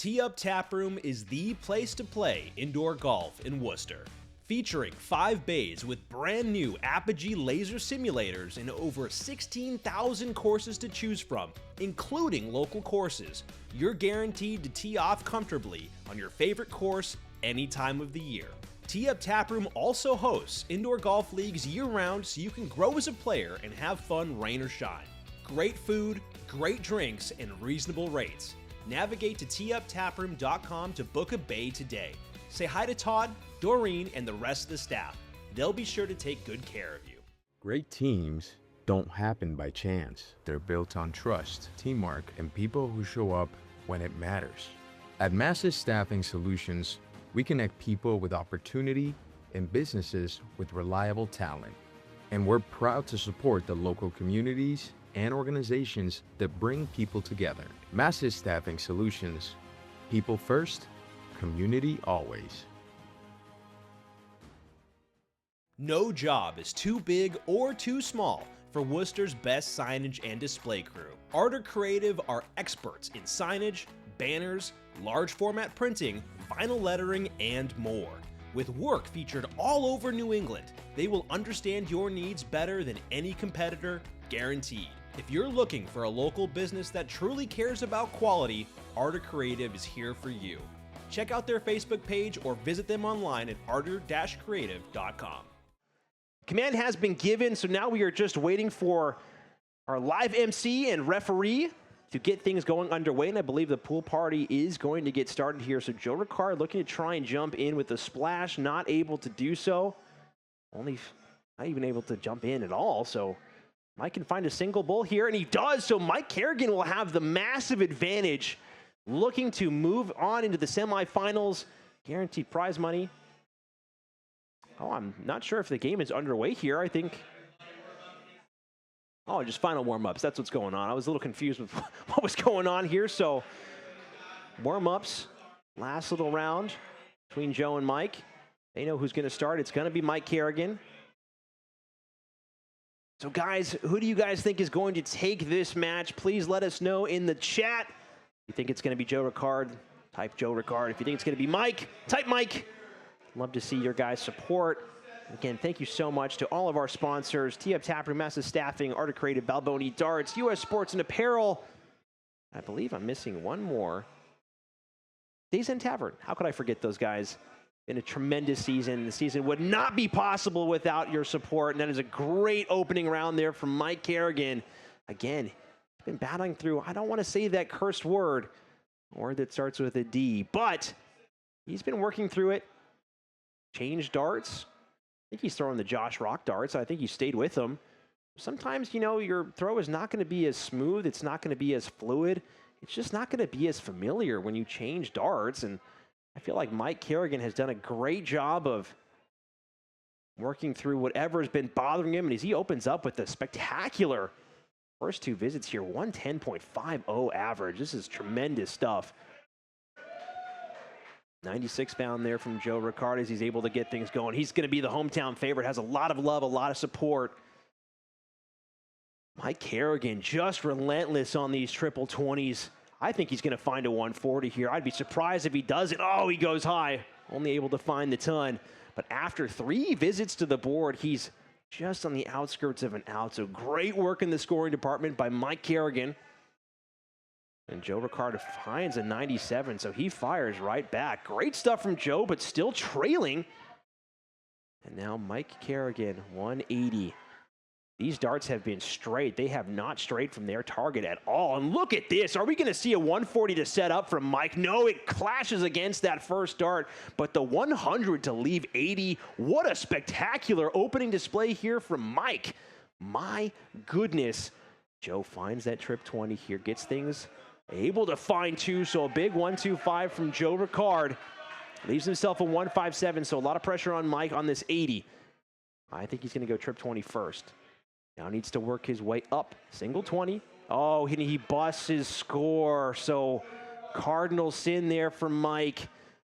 𝗬𝗏 Taproom is the place to play indoor golf in Worcester. Featuring 5 bays with brand new 𝗥𝗶𝗰 laser simulators and over 16,000 courses to choose from, including local courses, you're guaranteed to tee off comfortably on your favorite course any time of the year. 𝗬𝗏 Taproom also hosts indoor golf leagues year-round so you can grow as a player and have fun rain or shine. Great food, great drinks, and reasonable rates. Navigate to 𝗬𝗏taproom.com to book a bay today. Say hi to Todd, Doreen, and the rest of the staff. They'll be sure to take good care of you. Great teams don't happen by chance. They're built on trust, teamwork, and people who show up when it matters. At 𝗦𝗲 Staffing Solutions, we connect people with opportunity and businesses with reliable talent. And we're proud to support the local communities and organizations that bring people together. 𝗦𝗲 Staffing Solutions. People first, community always. No job is too big or too small for Worcester's best signage and display crew. Art Creative are experts in signage, banners, large format printing, vinyl lettering, and more. With work featured all over New England, they will understand your needs better than any competitor, guaranteed. If you're looking for a local business that truly cares about quality, Art Creative is here for you. Check out their Facebook page or visit them online at art-creative.com. Command has been given, so now we are just waiting for our live MC and referee to get things going underway, and I believe the pool party is going to get started here. So Joe Ricard looking to try and jump in with the splash, not able to do so. Not even able to jump in at all, so Mike can find a single bull here, and he does, so Mike Carignan will have the massive advantage, looking to move on into the semifinals. Guaranteed prize money. Oh, I'm not sure if the game is underway here. I think... Oh, just final warm-ups. That's what's going on. I was a little confused with what was going on here. So, warm-ups, last little round between Joe and Mike. They know who's going to start. It's going to be Mike Carignan. So, guys, who do you guys think is going to take this match? Please let us know in the chat. If you think it's going to be Joe Ricard, type Joe Ricard. If you think it's going to be Mike, type Mike. Love to see your guys' support. Again, thank you so much to all of our sponsors, 𝗬𝗏 Taproom, 𝗦𝗲 Staffing, Art Creative, 𝗣𝗏𝘆 Darts, US Sports and Apparel. I believe I'm missing one more. Days End Tavern. How could I forget those guys? Been a tremendous season. The season would not be possible without your support, and that is a great opening round there from Mike Carignan. Again, he's been battling through, I don't want to say that cursed word, a word that starts with a D, but he's been working through it. Changed darts. I think he's throwing the Josh Rock darts. I think he stayed with them. Sometimes, you know, your throw is not going to be as smooth. It's not going to be as fluid. It's just not going to be as familiar when you change darts. And I feel like Mike Carignan has done a great job of working through whatever has been bothering him. And as he opens up with a spectacular first 2 visits here, 110.50 average. This is tremendous stuff. 96 pound there from Joe Ricard as he's able to get things going. He's going to be the hometown favorite, has a lot of love, a lot of support. Mike Carignan just relentless on these triple 20s. I think he's going to find a 140 here. I'd be surprised if he doesn't. Oh, he goes high. Only able to find the ton. But after 3 visits to the board, he's just on the outskirts of an out. So great work in the scoring department by Mike Carignan. And Joe Ricard finds a 97, so he fires right back. Great stuff from Joe, but still trailing. And now Mike Carignan, 180. These darts have been straight. They have not strayed from their target at all. And look at this. Are we going to see a 140 to set up from Mike? No, it clashes against that first dart. But the 100 to leave 80. What a spectacular opening display here from Mike. My goodness. Joe finds that trip 20 here, gets things able to find 2, so a big 125 from Joe Ricard. Leaves himself a 157, so a lot of pressure on Mike on this 80. I think he's going to go trip 20 first. Now needs to work his way up. Single 20. Oh, he busts his score. So cardinal sin there for Mike.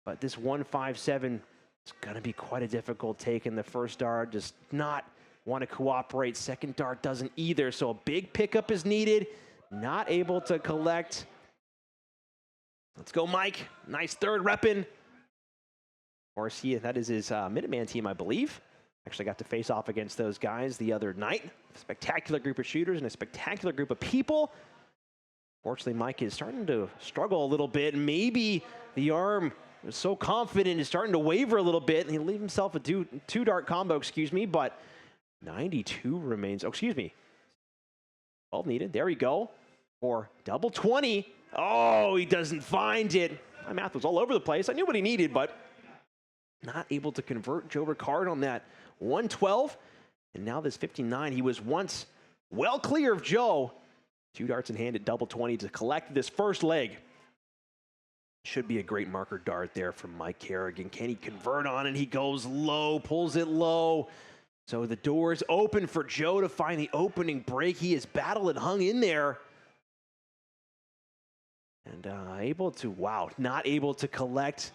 But this 157 is going to be quite a difficult take in the first dart. Does not want to cooperate. Second dart doesn't either. So a big pickup is needed. Not able to collect Let's go, Mike. Nice third repping. Of course, that is his Minuteman team, I believe. Actually got to face off against those guys the other night. A spectacular group of shooters and a spectacular group of people. Fortunately, Mike is starting to struggle a little bit. Maybe the arm was so confident is starting to waver a little bit, and he'll leave himself a two-dart combo, but 92 remains. Oh, excuse me. 12 needed. There we go. For double 20. Oh, he doesn't find it. My math was all over the place. I knew what he needed, but not able to convert. Joe Ricard on that 112. And now this 59. He was once well clear of Joe. 2 darts in hand at double 20 to collect this first leg. Should be a great marker dart there from Mike Carignan. Can he convert on it? He goes low, pulls it low. So the door's open for Joe to find the opening break. He has battled and hung in there. And not able to collect.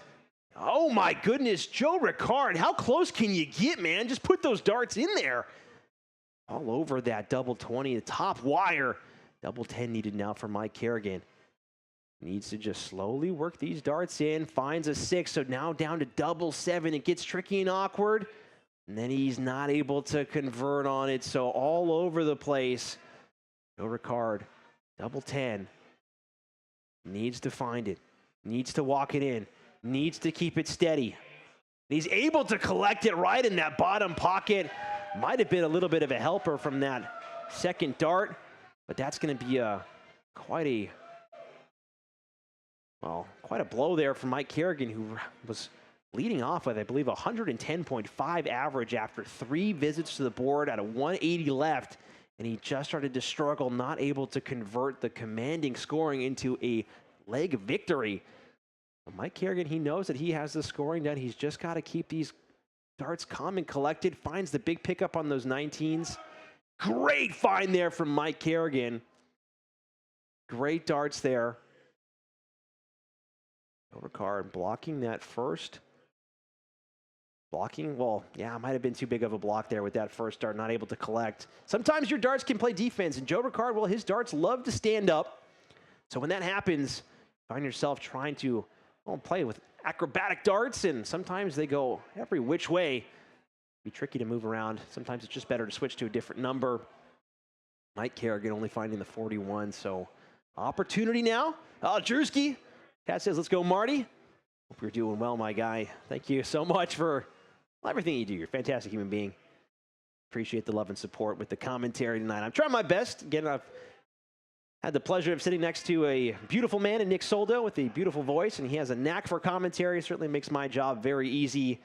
Oh my goodness, Joe Ricard, how close can you get, man? Just put those darts in there. All over that double 20, the top wire. Double 10 needed now for Mike Carignan. Needs to just slowly work these darts in, finds a 6, so now down to double 7. It gets tricky and awkward, and then he's not able to convert on it, so all over the place. Joe Ricard, double 10. Needs to find it, needs to walk it in, needs to keep it steady. He's able to collect it right in that bottom pocket. Might have been a little bit of a helper from that second dart, but that's going to be quite a blow there from Mike Carignan, who was leading off with, I believe, 110.5 average after 3 visits to the board at a 180 left. And he just started to struggle, not able to convert the commanding scoring into a leg victory. But Mike Carignan, he knows that he has the scoring done. He's just got to keep these darts calm and collected. Finds the big pickup on those 19s. Great find there from Mike Carignan. Great darts there. Ricard blocking that first. Blocking, well, yeah, might have been too big of a block there with that first dart, not able to collect. Sometimes your darts can play defense, and Joe Ricard, well, his darts love to stand up. So when that happens, find yourself trying to play with acrobatic darts, and sometimes they go every which way. Be tricky to move around. Sometimes it's just better to switch to a different number. Mike Carignan only finding the 41, so opportunity now. 𝗦𝗫𝘀𝘀cie. Cat says, let's go, Marty. Hope you're doing well, my guy. Thank you so much for everything you do. You're a fantastic human being. Appreciate the love and support with the commentary tonight. I'm trying my best. Again, I've had the pleasure of sitting next to a beautiful man in 𝗦𝗫𝘀𝗀 with a beautiful voice, and he has a knack for commentary. Certainly makes my job very easy.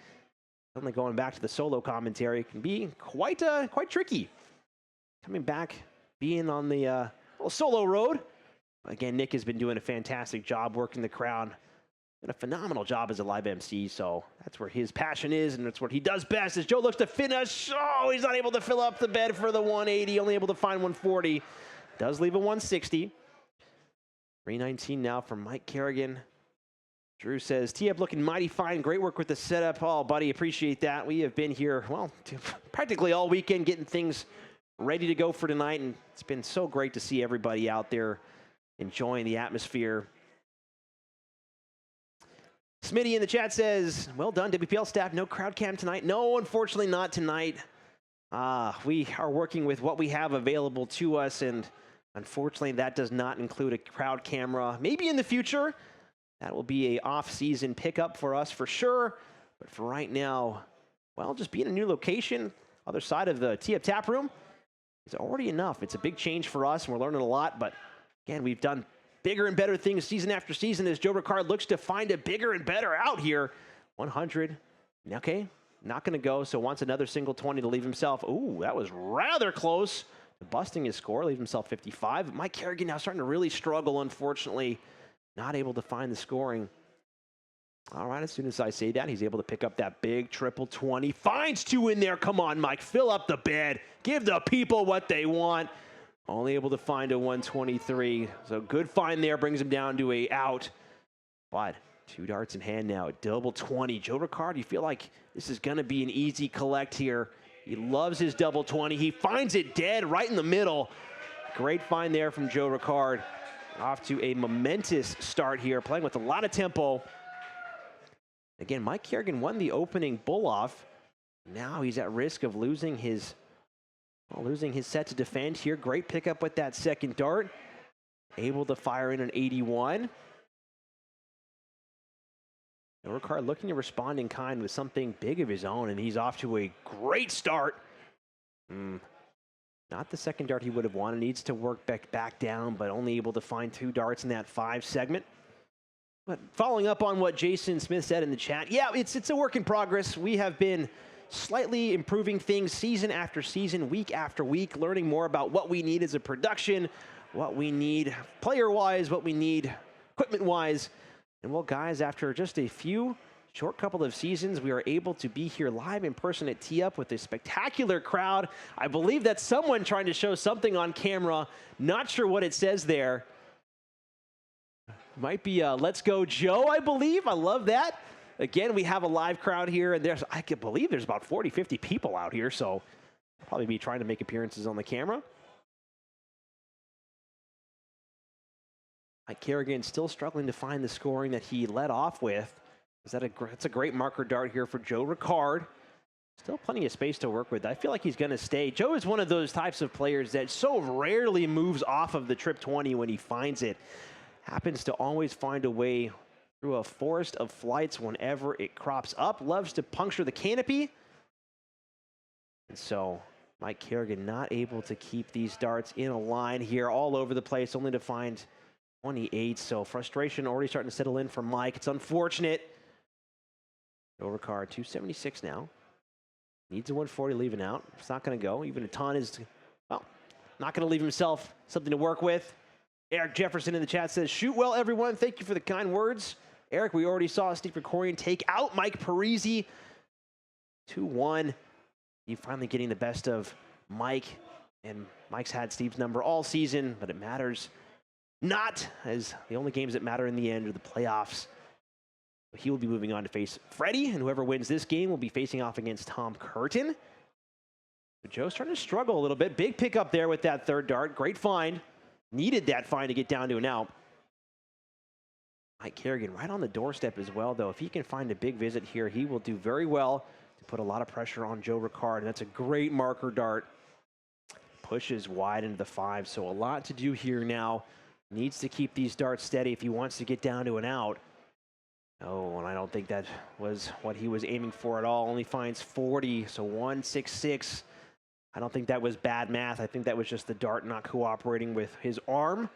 Certainly going back to the solo commentary can be quite tricky. Coming back, being on the little solo road. Again, Nick has been doing a fantastic job working the crowd. Done a phenomenal job as a live MC, so that's where his passion is, and that's what he does best. As Joe looks to finish, oh, he's not able to fill up the bed for the 180, only able to find 140. Does leave a 160. 319 now from Mike Carignan. Drew says, 𝗬𝗹 looking mighty fine. Great work with the setup. Oh, buddy, appreciate that. We have been here, well, practically all weekend getting things ready to go for tonight, and it's been so great to see everybody out there enjoying the atmosphere. Smitty in the chat says, well done, WPL staff. No crowd cam tonight. No, unfortunately not tonight. We are working with what we have available to us, and unfortunately that does not include a crowd camera. Maybe in the future, that will be a off-season pickup for us for sure. But for right now, well, just being a new location, other side of the 𝗬𝗹 tap room, is already enough. It's a big change for us, and we're learning a lot, but again, we've done bigger and better things season after season as Joe Ricard looks to find a bigger and better out here. 100. Okay, not going to go, so wants another single 20 to leave himself. Ooh, that was rather close to busting his score, leave himself 55. Mike Carignan now starting to really struggle, unfortunately. Not able to find the scoring. All right, as soon as I say that, he's able to pick up that big triple 20. Finds 2 in there. Come on, Mike, fill up the bed. Give the people what they want. Only able to find a 123. So good find there, brings him down to a out. But 2 darts in hand now at double 20. Joe Ricard, you feel like this is going to be an easy collect here. He loves his double 20. He finds it dead right in the middle. Great find there from Joe Ricard. off to a momentous start here, playing with a lot of tempo. Again, Mike Carignan won the opening bull off. Now he's at risk of losing his set to defend here. Great pickup with that second dart. Able to fire in an 81. Ricard looking to respond in kind with something big of his own, and he's off to a great start. Not the second dart he would have wanted. Needs to work back down, but only able to find 2 darts in that 5 segment. But following up on what Jason Smith said in the chat, yeah, it's a work in progress. We have been slightly improving things season after season, week after week, learning more about what we need as a production, what we need player-wise, what we need equipment-wise. And well, guys, after just a short couple of seasons, we are able to be here live in person at Tee Up with a spectacular crowd. I believe that's someone trying to show something on camera. Not sure what it says there. Might be Let's Go Joe, I believe. I love that. Again, we have a live crowd here, and I can believe there's about 40, 50 people out here, so I'll probably be trying to make appearances on the camera. Mike Carignan still struggling to find the scoring that he led off with. That's a great marker dart here for Joe Ricard. Still plenty of space to work with. I feel like he's going to stay. Joe is one of those types of players that so rarely moves off of the trip 20 when he finds it. Happens to always find a way through a forest of flights whenever it crops up. Loves to puncture the canopy. And so Mike Carignan not able to keep these darts in a line here all over the place, only to find 28. So frustration already starting to settle in for Mike. It's unfortunate. Joe Ricard, 276 now. Needs a 140 leaving out. It's not going to go. Even a ton is, well, not going to leave himself something to work with. Eric Jefferson in the chat says, shoot well, everyone. Thank you for the kind words. Eric, we already saw Steve Krikorian take out 𝗦𝗃𝗃𝗃𝗃. 2-1. You finally getting the best of Mike. And Mike's had Steve's number all season, but it matters not, as the only games that matter in the end are the playoffs. He will be moving on to face Freddie, and whoever wins this game will be facing off against Tom Curtin. But Joe's starting to struggle a little bit. Big pickup there with that third dart. Great find. Needed that find to get down to an out. Mike Carignan right on the doorstep as well, though. If he can find a big visit here, he will do very well to put a lot of pressure on Joe Ricard. And that's a great marker dart. Pushes wide into the 5, so a lot to do here now. Needs to keep these darts steady if he wants to get down to an out. Oh, and I don't think that was what he was aiming for at all. Only finds 40, so 166. I don't think that was bad math. I think that was just the dart not cooperating with his arm.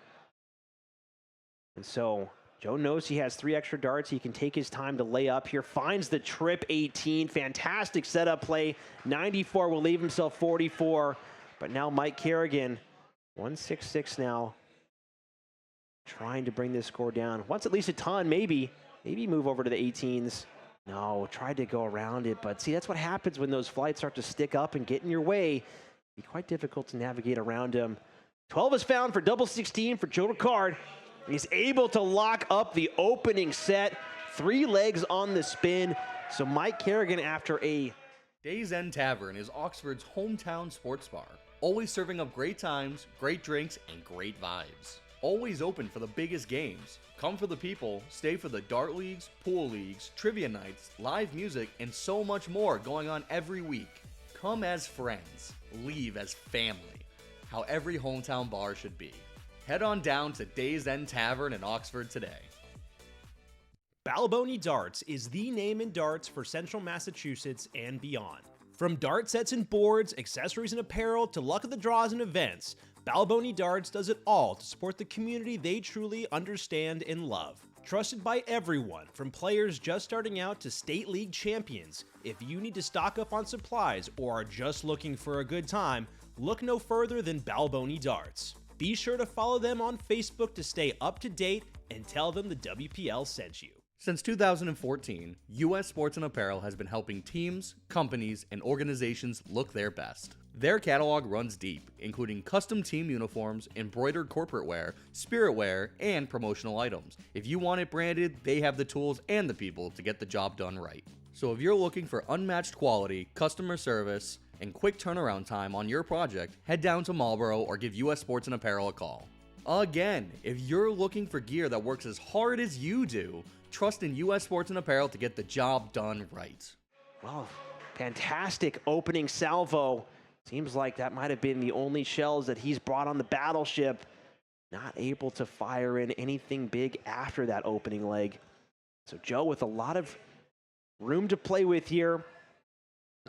And so Joe knows he has 3 extra darts. He can take his time to lay up here. Finds the trip 18. Fantastic setup play. 94 will leave himself 44. But now Mike Carignan, 166 now. Trying to bring this score down. Wants at least a ton, maybe. Maybe move over to the 18s. No, tried to go around it, but see, that's what happens when those flights start to stick up and get in your way. It'd be quite difficult to navigate around them. 12 is found for double 16 for Joe Ricard. He's able to lock up the opening set. 3 legs on the spin. So Mike Carignan, after a... Days End Tavern is Oxford's hometown sports bar. Always serving up great times, great drinks, and great vibes. Always open for the biggest games. Come for the people, stay for the dart leagues, pool leagues, trivia nights, live music, and so much more going on every week. Come as friends, leave as family. How every hometown bar should be. Head on down to Days End Tavern in Oxford today. 𝗤𝗏𝘆𝘀𝗍𝗃 Darts is the name in darts for Central Massachusetts and beyond. From dart sets and boards, accessories and apparel, to luck of the draws and events, 𝗤𝗏𝘆𝘀𝗃 Darts does it all to support the community they truly understand and love. Trusted by everyone, from players just starting out to state league champions, if you need to stock up on supplies or are just looking for a good time, look no further than 𝗤𝗏𝘆𝘀𝗃 Darts. Be sure to follow them on Facebook to stay up to date and tell them the WPL sent you. Since 2014, US Sports and Apparel has been helping teams, companies, and organizations look their best. Their catalog runs deep, including custom team uniforms, embroidered corporate wear, spirit wear, and promotional items. If you want it branded, they have the tools and the people to get the job done right. So if you're looking for unmatched quality, customer service, and quick turnaround time on your project, head down to Marlboro or give US Sports and Apparel a call. Again, if you're looking for gear that works as hard as you do, trust in US Sports and Apparel to get the job done right. Well, fantastic opening salvo. Seems like that might have been the only shells that he's brought on the battleship. Not able to fire in anything big after that opening leg. So Joe with a lot of room to play with here.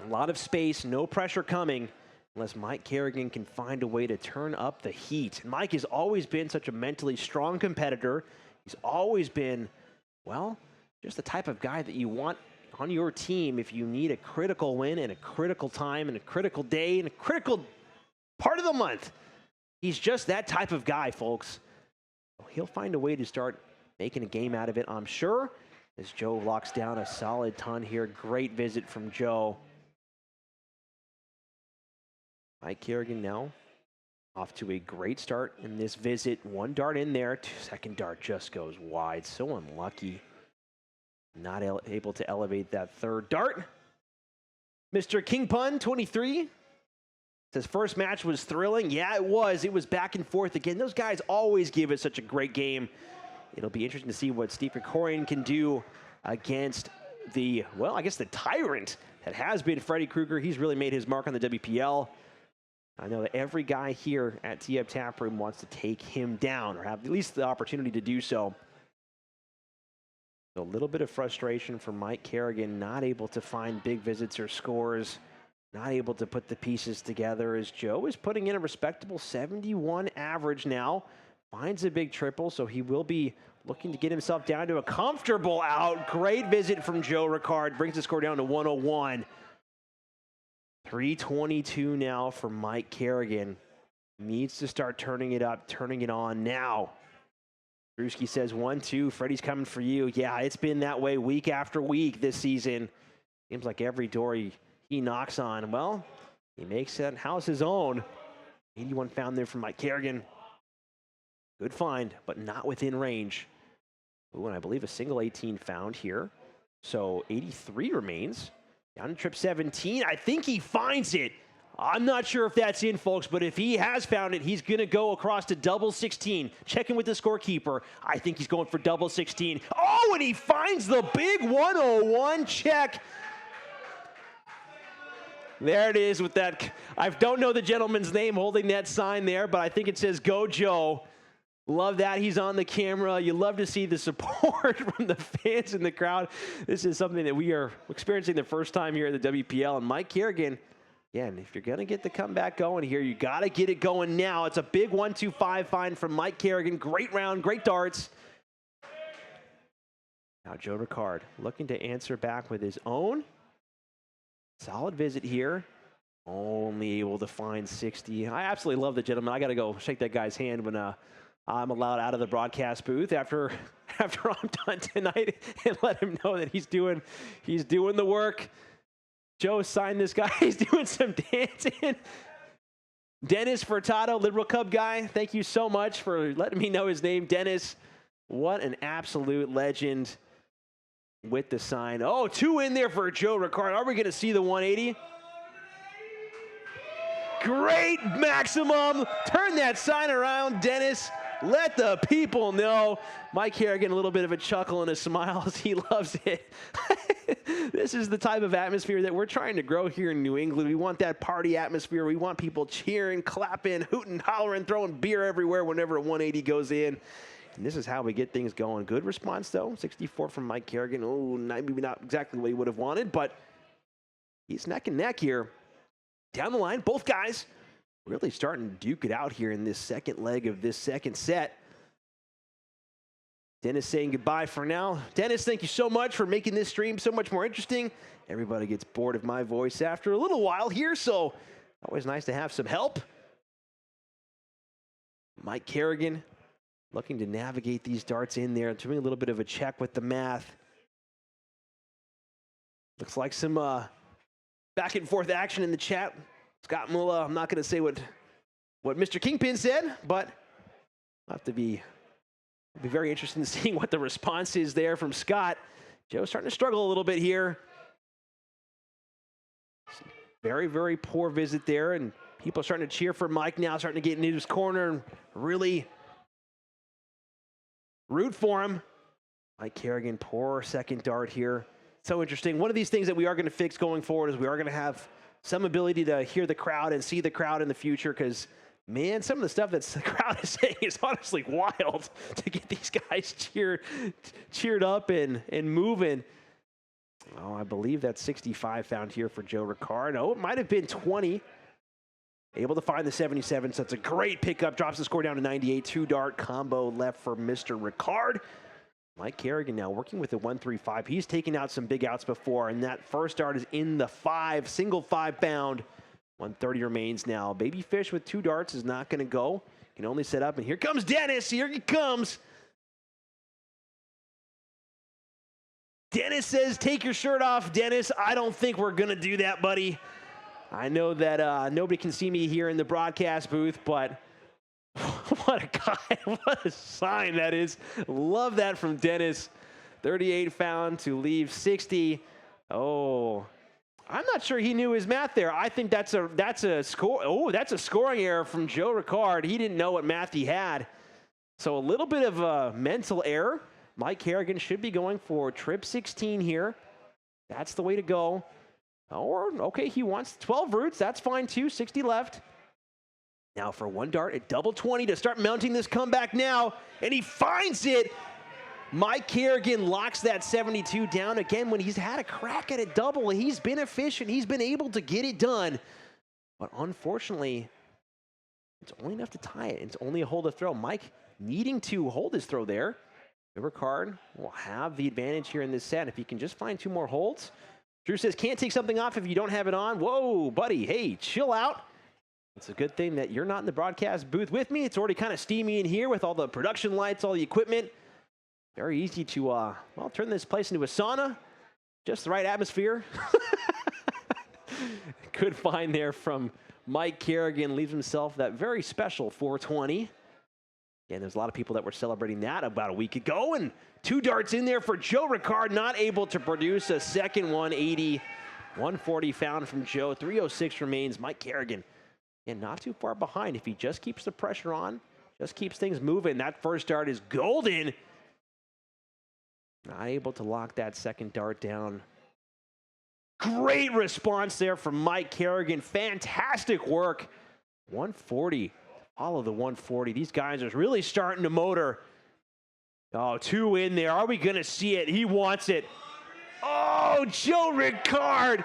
A lot of space, no pressure coming, unless Mike Carignan can find a way to turn up the heat. Mike has always been such a mentally strong competitor. He's always been, well, just the type of guy that you want on your team if you need a critical win in a critical time and a critical day and a critical part of the month. He's just that type of guy, folks. He'll find a way to start making a game out of it, I'm sure, as Joe locks down a solid ton here. Great visit from Joe. Mike Carignan now off to a great start in this visit. One dart in there. Second dart just goes wide. So unlucky. Not able to elevate that third dart. Mr. King Pun 23. His first match was thrilling. Yeah, it was. It was back and forth again. Those guys always give us such a great game. It'll be interesting to see what Steve Ricard can do against the, well, I guess the tyrant that has been Freddy Krueger. He's really made his mark on the WPL. I know that every guy here at TF Taproom wants to take him down or have at least the opportunity to do so. A little bit of frustration for Mike Carignan, not able to find big visits or scores, not able to put the pieces together, as Joe is putting in a respectable 71 average now. Finds a big triple, so he will be looking to get himself down to a comfortable out. Great visit from Joe Ricard, brings the score down to 101. 322 now for Mike Carignan. Needs to start turning it up, turning it on now. 𝗦𝗫𝘀liche says 1-2, Freddy's coming for you. Yeah, it's been that way week after week this season. Seems like every door he knocks on, well, he makes that house his own. 81 found there from Mike Carignan. Good find, but not within range. Ooh, and I believe a single 18 found here. So 83 remains. Down to trip 17. I think he finds it. I'm not sure if that's in, folks, but if he has found it, he's going to go across to double 16. Checking with the scorekeeper. I think he's going for double 16. Oh, and he finds the big 101 check. There it is with that. I don't know the gentleman's name holding that sign there, but I think it says Go Joe. Love that he's on the camera. You love to see the support from the fans in the crowd. This is something that we are experiencing the first time here at the WPL. And Mike Carignan, again, if you're going to get the comeback going here, you got to get it going now. It's a big 1-2-5 find from Mike Carignan. Great round, great darts. Now Joe Ricard looking to answer back with his own. Solid visit here. Only able to find 60. I absolutely love the gentleman. I got to go shake that guy's hand when I'm allowed out of the broadcast booth after I'm done tonight, and let him know that he's doing the work. Joe signed this guy. He's doing some dancing. Dennis Furtado, Liberal Cub guy, thank you so much for letting me know his name. Dennis, what an absolute legend with the sign. Oh, 2 in there for Joe Ricard. Are we going to see the 180? Great maximum. Turn that sign around, Dennis. Let the people know. Mike Carignan, a little bit of a chuckle and a smile as he loves it. This is the type of atmosphere that we're trying to grow here in New England. We want that party atmosphere. We want people cheering, clapping, hooting, hollering, throwing beer everywhere whenever a 180 goes in. And this is how we get things going. Good response, though. 64 from Mike Carignan. Oh, maybe not exactly what he would have wanted, but he's neck and neck here. Down the line, both guys really starting to duke it out here in this second leg of this second set. Dennis saying goodbye for now. Dennis, thank you so much for making this stream so much more interesting. Everybody gets bored of my voice after a little while here, so always nice to have some help. Mike Carignan looking to navigate these darts in there, doing a little bit of a check with the math. Looks like some back and forth action in the chat. Scott Mulla, I'm not going to say what Mr. Kingpin said, but I'll have to be very interested in seeing what the response is there from Scott. Joe's starting to struggle a little bit here. Very, very poor visit there, and people are starting to cheer for Mike now, starting to get into his corner and really root for him. Mike Carignan, poor second dart here. So interesting. One of these things that we are going to fix going forward is we are going to have some ability to hear the crowd and see the crowd in the future, because, man, some of the stuff that the crowd is saying is honestly wild to get these guys cheered up and moving. Oh, I believe that's 65 found here for Joe Ricard. Oh, it might have been 20. Able to find the 77, so it's a great pickup. Drops the score down to 98. 2-dart combo left for Mr. Ricard. Mike Carignan now working with the 135. He's taken out some big outs before, and that first dart is in the 5, single 5 bound. 130 remains now. Baby Fish with 2 darts is not going to go. Can only set up, and here comes Dennis. Here he comes. Dennis says, take your shirt off, Dennis. I don't think we're going to do that, buddy. I know that nobody can see me here in the broadcast booth, but what a guy. What a sign that is. Love that from Dennis. 38 found to leave 60. Oh, I'm not sure he knew his math there. I think that's a score. Oh, that's a scoring error from Joe Ricard. He didn't know what math he had. So a little bit of a mental error. Mike Carignan should be going for trip 16 here. That's the way to go. Or, okay, he wants 12 roots. That's fine, too. 60 left. Now for 1 dart at double 20 to start mounting this comeback now. And he finds it. Mike Carignan locks that 72 down again. When he's had a crack at a double, he's been efficient. He's been able to get it done. But unfortunately, it's only enough to tie it. It's only a hold of throw. Mike needing to hold his throw there. Ricard will have the advantage here in this set if he can just find 2 more holds. Drew says, can't take something off if you don't have it on. Whoa, buddy, hey, chill out. It's a good thing that you're not in the broadcast booth with me. It's already kind of steamy in here with all the production lights, all the equipment. Very easy to, well, turn this place into a sauna. Just the right atmosphere. Good find there from Mike Carignan. Leaves himself that very special 420. And there's a lot of people that were celebrating that about a week ago. And 2 darts in there for Joe Ricard, not able to produce a second 180. 140 found from Joe. 306 remains. Mike Carignan, and not too far behind. If he just keeps the pressure on, just keeps things moving, that first dart is golden. Not able to lock that second dart down. Great response there from Mike Carignan. Fantastic work. 140. Follow the 140. These guys are really starting to motor. Oh, 2 in there. Are we going to see it? He wants it. Oh, Joe Ricard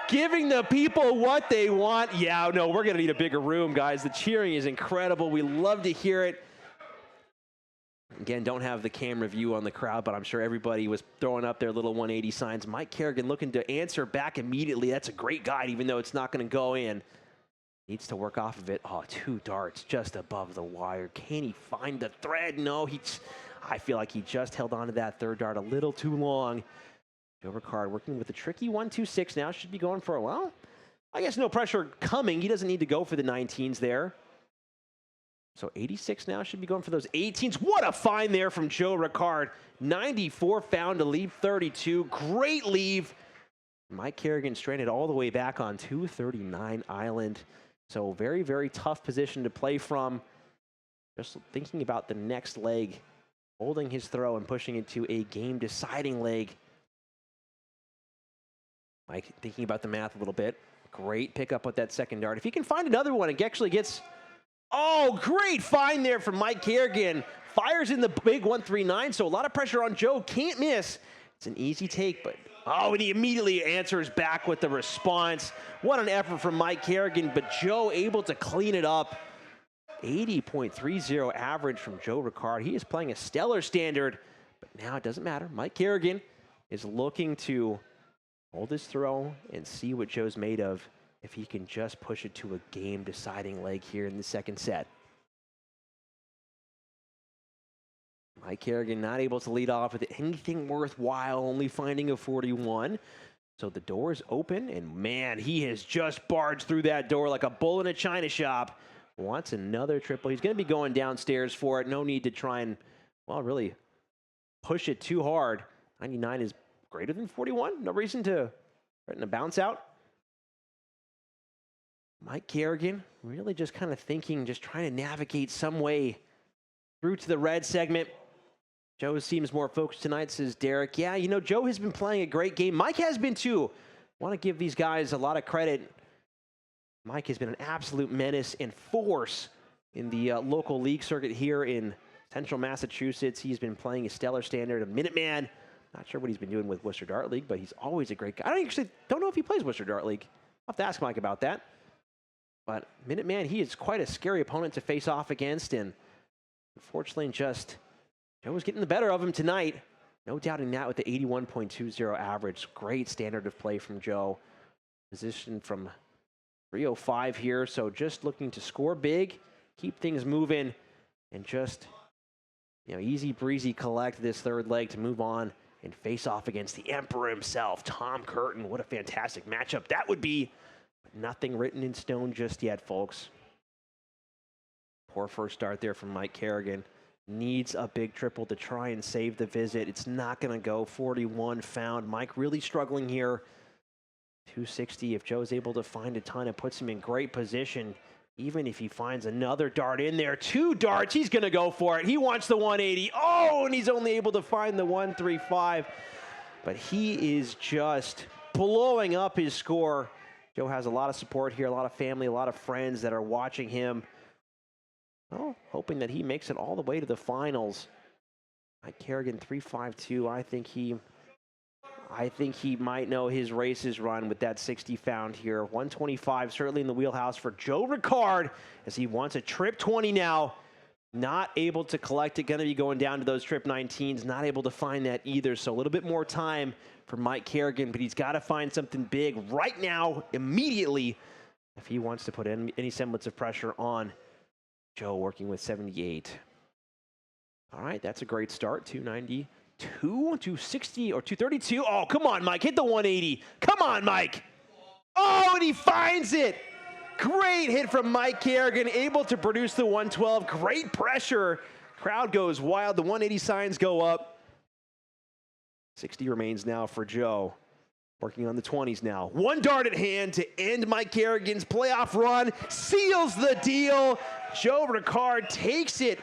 giving the people what they want. Yeah, no, we're going to need a bigger room, guys. The cheering is incredible. We love to hear it. Again, don't have the camera view on the crowd, but I'm sure everybody was throwing up their little 180 signs. Mike Carignan looking to answer back immediately. That's a great guide, even though it's not going to go in. Needs to work off of it. Oh, 2 darts just above the wire. Can he find the thread? No, I feel like he just held on to that 3rd dart a little too long. Joe Ricard working with a tricky 126 now. Should be going for, well, I guess no pressure coming. He doesn't need to go for the 19s there. So 86 now, should be going for those 18s. What a find there from Joe Ricard. 94 found to leave 32. Great leave. Mike Carignan stranded all the way back on 239 Island. So very, very tough position to play from. Just thinking about the next leg, holding his throw and pushing it to a game-deciding leg. Mike thinking about the math a little bit. Great pickup with that second dart. If he can find another one, it actually gets... Oh, great find there from Mike Carignan. Fires in the big 139, so a lot of pressure on Joe. Can't miss. It's an easy take, but... Oh, and he immediately answers back with the response. What an effort from Mike Carignan, but Joe able to clean it up. 80.30 average from Joe Ricard. He is playing a stellar standard, but now it doesn't matter. Mike Carignan is looking to hold his throw and see what Joe's made of if he can just push it to a game-deciding leg here in the second set. Mike Carignan not able to lead off with anything worthwhile, only finding a 41. So the door is open, and man, he has just barged through that door like a bull in a china shop. Wants another triple. He's going to be going downstairs for it. No need to try and, well, really push it too hard. 99 is greater than 41. No reason to threaten a bounce out. Mike Carignan really just kind of thinking, just trying to navigate some way through to the red segment. Joe seems more focused tonight, says Derek. Yeah, you know, Joe has been playing a great game. Mike has been too. Want to give these guys a lot of credit. Mike has been an absolute menace and force in the local league circuit here in Central Massachusetts. He's been playing a stellar standard of Minuteman. Not sure what he's been doing with Worcester Dart League, but he's always a great guy. I don't know if he plays Worcester Dart League. I'll have to ask Mike about that. But Minuteman, he is quite a scary opponent to face off against, and unfortunately just Joe was getting the better of him tonight. No doubting that with the 81.20 average. Great standard of play from Joe. Position from 305 here, so just looking to score big, keep things moving, and just, you know, easy breezy collect this third leg to move on and face off against the Emperor himself, Tom Curtin. What a fantastic matchup that would be. But nothing written in stone just yet, folks. Poor first start there from Mike Carignan. Needs a big triple to try and save the visit. It's not going to go. 41 found. Mike really struggling here. 260. If Joe's able to find a ton, it puts him in great position. Even if he finds another dart in there, 2 darts, he's going to go for it. He wants the 180. Oh, and he's only able to find the 135. But he is just blowing up his score. Joe has a lot of support here, a lot of family, a lot of friends that are watching him. Well, hoping that he makes it all the way to the finals. Mike Carignan, 352. I think he might know his race is run with that 60 found here. 125 certainly in the wheelhouse for Joe Ricard as he wants a trip 20 now. Not able to collect it. Going to be going down to those trip 19s. Not able to find that either. So a little bit more time for Mike Carignan, but he's got to find something big right now, immediately, if he wants to put any semblance of pressure on Joe, working with 78. All right, that's a great start. 292, 260, or 232. Oh, come on, Mike. Hit the 180. Come on, Mike. Oh, and he finds it. Great hit from Mike Carignan, able to produce the 112. Great pressure. Crowd goes wild. The 180 signs go up. 60 remains now for Joe. Working on the 20s now. 1 dart at hand to end Mike Carrigan's playoff run. Seals the deal. Joe Ricard takes it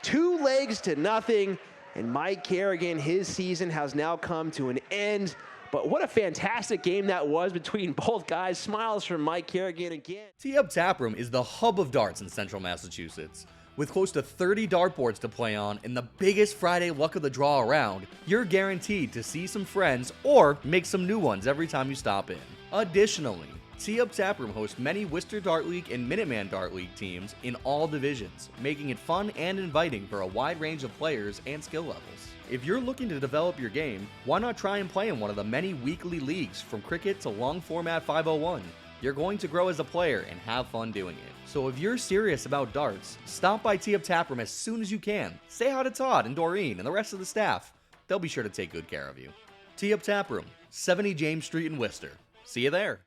2 legs to nothing. And Mike Carignan, his season has now come to an end. But what a fantastic game that was between both guys. Smiles from Mike Carignan again. 𝗬𝗹 Taproom is the hub of darts in Central Massachusetts. With close to 30 dartboards to play on and the biggest Friday luck of the draw around, you're guaranteed to see some friends or make some new ones every time you stop in. Additionally, 𝗬𝗹 Taproom hosts many Worcester Dart League and Minuteman Dart League teams in all divisions, making it fun and inviting for a wide range of players and skill levels. If you're looking to develop your game, why not try and play in one of the many weekly leagues from cricket to long format 501? You're going to grow as a player and have fun doing it. So if you're serious about darts, stop by 𝗬𝗹 Taproom as soon as you can. Say hi to Todd and Doreen and the rest of the staff. They'll be sure to take good care of you. 𝗬𝗹 Taproom, 70 James Street in Worcester. See you there.